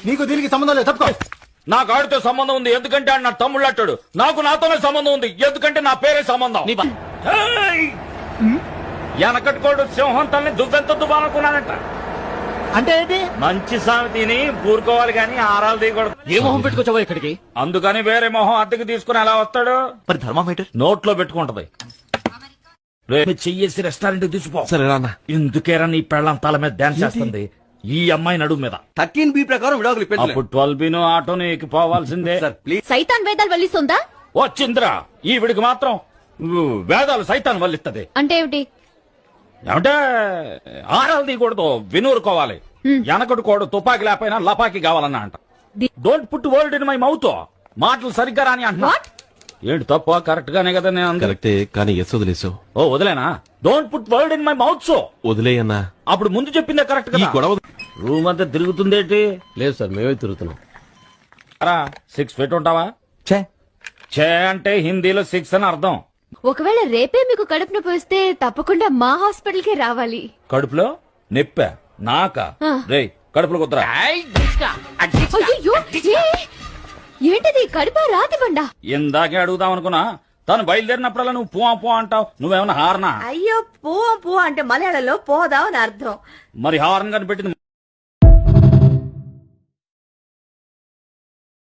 నీకు దీనికి సంబంధం లేదు, తప్పుకో. నాకు ఆడితో సంబంధం ఉంది, ఎందుకంటే ఆయన నా తమ్ముళ్ళు అంటాడు. నాకు నాతోనే సంబంధం ఉంది, ఎందుకంటే నా పేరే సంబంధం. వెనకట్టుకోడు సింహం తల్ని దువ్వెంత దువ్వాలనుకున్నానంట. అంటే ఏంటి? మంచి సామెతీని ఊరుకోవాలి గాని ఆరాలు తీయకూడదు. ఏ మొహం పెట్టుకొచ్చావో ఇక్కడికి? అందుకని వేరే మొహం అద్దెకి తీసుకుని ఎలా వస్తాడు? మరి థర్మామీటర్ నోట్లో పెట్టుకుంటది. చెయ్యేసి రెస్టారెంట్ తీసుకో. సరే రాన్న. ఎందుకేరా నీ పెళ్ళం తల మీద డాన్స్ చేస్తుంది? ఈ అమ్మాయి నడుము మీద 13B ప్రకారం విడాకులు అప్పుడు 12B ఆటోని ఎక్కిపోవాల్సిందే. సైతాన్ వేదాలు వల్లిస్తుందా? వచ్చిందిరా ఈవిడికి మాత్రం వేదాలు సైతాన్ వల్లిస్తుంది. అంటే ఏమిటి? ఏమంటే ఆరాలు తీయకూడదు, వినూరుకోవాలి. వెనకడు కోడు తుపాకి లేకపోయినా లపాకి కావాలన్నా అంట. Don't put word in my mouth. మాటలు సరిగ్గా రాని అంటున్నా. ఏంటి తప్ప? కరెక్ట్ గానే కదా నేను కరెక్టే, కానీ ఎస్ వదిలేసావు. ఓ వదిలేనా? Don't put word in my mouth. So వదిలేయన్నా. అప్పుడు ముందు చెప్పిందే కరెక్ట్ ఈ కదా. గొడవ రూమ్ అంతా తిరుగుతుందేంటి? లేదు సార్, మేమే తిరుగుతున్నాం. 6 feet ఉంటావా? చే అంటే హిందీలో 6 అని అర్థం. ఒకవేళ రేపే మీకు కడుపు నొప్పి వస్తే తప్పకుండా మా హాస్పిటల్ కి రావాలి. కడుపులో నెప్ప నాకా? రే కడుపులో కుదరా. అయ్యయ్యో, ఏంటిది? కడుపా రాతి బండ? ఇందాకే అడుగుదాం అనుకున్నా. తను బయలుదేరినప్పుడల్లా నువ్వు పో అంటావు. నువ్వేమన్నా హార్నా? అయ్యో పువ్వు పువ్వు అంటే మలయాళంలో పోదాం అని అర్థం. మరి హార్న్ కనిపెట్టింది